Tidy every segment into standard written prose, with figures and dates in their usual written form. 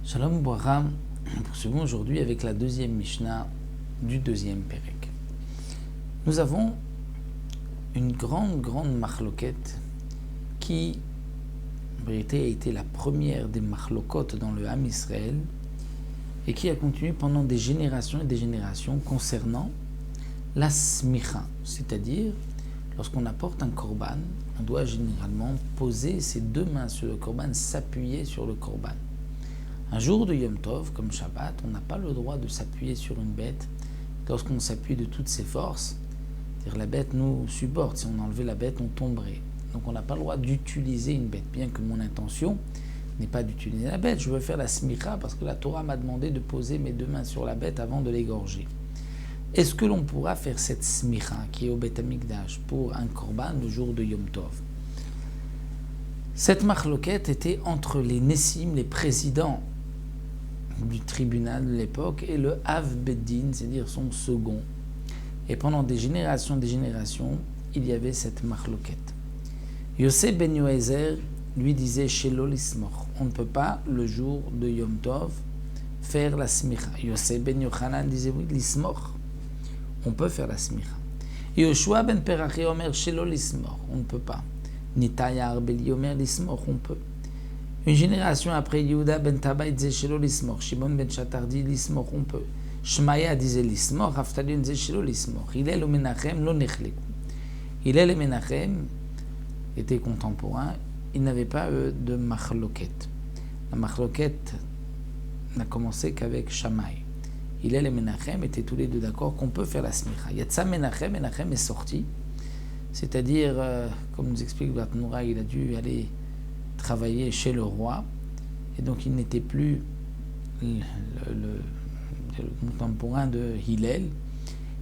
Shalom Bracha, poursuivons aujourd'hui avec la deuxième Mishnah du deuxième Pérek. Nous avons une grande machloket qui, en vérité, a été la première des machlokot dans le Ham Israël et qui a continué pendant des générations et des générations concernant la smicha, c'est-à-dire lorsqu'on apporte un korban, on doit généralement poser ses deux mains sur le korban, s'appuyer sur le korban. Un jour de Yom Tov, comme Shabbat, on n'a pas le droit de s'appuyer sur une bête. Lorsqu'on s'appuie de toutes ses forces, c'est-à-dire la bête nous supporte. Si on enlevait la bête, on tomberait. Donc on n'a pas le droit d'utiliser une bête, bien que mon intention n'est pas d'utiliser la bête. Je veux faire la smicha parce que la Torah m'a demandé de poser mes deux mains sur la bête avant de l'égorger. Est-ce que l'on pourra faire cette smicha qui est au Beth Amikdash pour un korban le jour de Yom Tov? Cette machloket était entre les Nessim, les présidents du tribunal de l'époque, et le Av Beddin, c'est-à-dire son second. Et pendant des générations, il y avait cette machloket. Yosef ben Yoézer lui disait Shelo lismor, on ne peut pas le jour de Yom Tov faire la smicha. Yosef ben Yochanan disait oui, lismor, on peut faire la smicha. Yoshua ben Perachi omer Shelo lismor, on ne peut pas. Nitaya Arbeli omer lismor, on peut. Une génération après, Yehuda ben Tabai disait Shelo lismor, Shimon ben Shatar dit lismor, on peut. Shmaya disait lismor, Haftalion disait Shelo lismor. Hillel ou Menachem lo nechleku. Hillel et Menachem étaient contemporains, ils n'avaient pas de machloket. La machloket n'a commencé qu'avec Shammai. Hillel et Menachem étaient tous les deux d'accord qu'on peut faire la smicha. Yatsa Menachem, Menachem est sorti, c'est-à-dire, comme nous explique Batnoura, il a dû aller travailler chez le roi, et donc il n'était plus le contemporain de Hillel,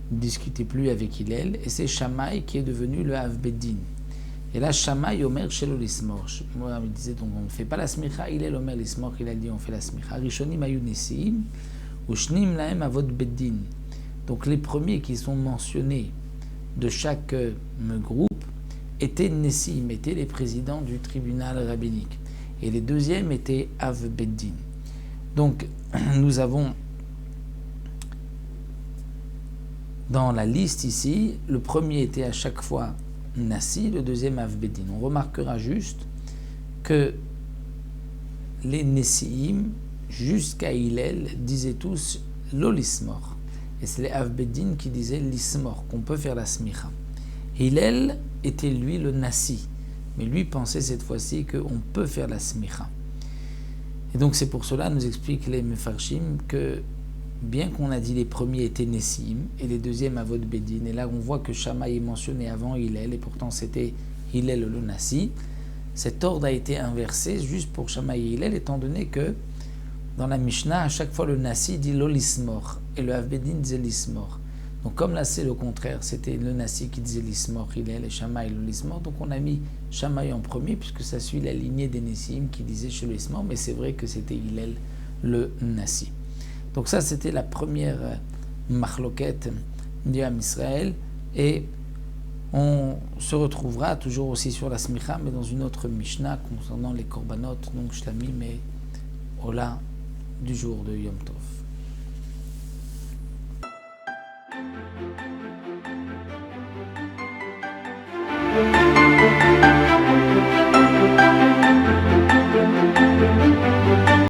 il ne discutait plus avec Hillel, et c'est Shammai qui est devenu le Av Beddin. Et là, Shammai omer shelo lismor. Moi, il disait donc on ne fait pas la smicha, Hillel omer lismor, il a dit on fait la smicha. Rishonim ayu nesiim, ushnim lahem avot beddin. Donc les premiers qui sont mentionnés de chaque groupe étaient Nessim, étaient les présidents du tribunal rabbinique. Et les deuxièmes étaient Av Beddin. Donc, nous avons dans la liste ici, le premier était à chaque fois Nassi, le deuxième Av Beddin. On remarquera juste que les Nessiim, jusqu'à Hillel, disaient tous l'olismor. Et c'est les Av Beddin qui disaient l'ismor, qu'on peut faire la smicha. Hillel était lui le Nassi, mais lui pensait cette fois-ci qu'on peut faire la smicha. Et donc c'est pour cela, nous expliquent les Mefarshim, que bien qu'on a dit les premiers étaient Nessim et les deuxièmes Avot Beddin, et là on voit que Shammai est mentionné avant Hillel, et pourtant c'était Hillel le Nassi, cet ordre a été inversé juste pour Shammai et Hillel, étant donné que dans la Mishnah, à chaque fois le Nassi dit l'olismor, et le Av Beddin disait l'ismor. Donc comme là c'est le contraire, c'était le Nassi qui disait l'ismor, Hillel, et Shammai le l'ismor, donc on a mis Shammai en premier, puisque ça suit la lignée des Nessim qui disait chez l'ismor, mais c'est vrai que c'était Hillel le Nassi. Donc ça c'était la première machloket du Ham Israël, et on se retrouvera toujours aussi sur la smicha, mais dans une autre Mishnah concernant les korbanot, donc shlamim et ola du jour de Yom Tov.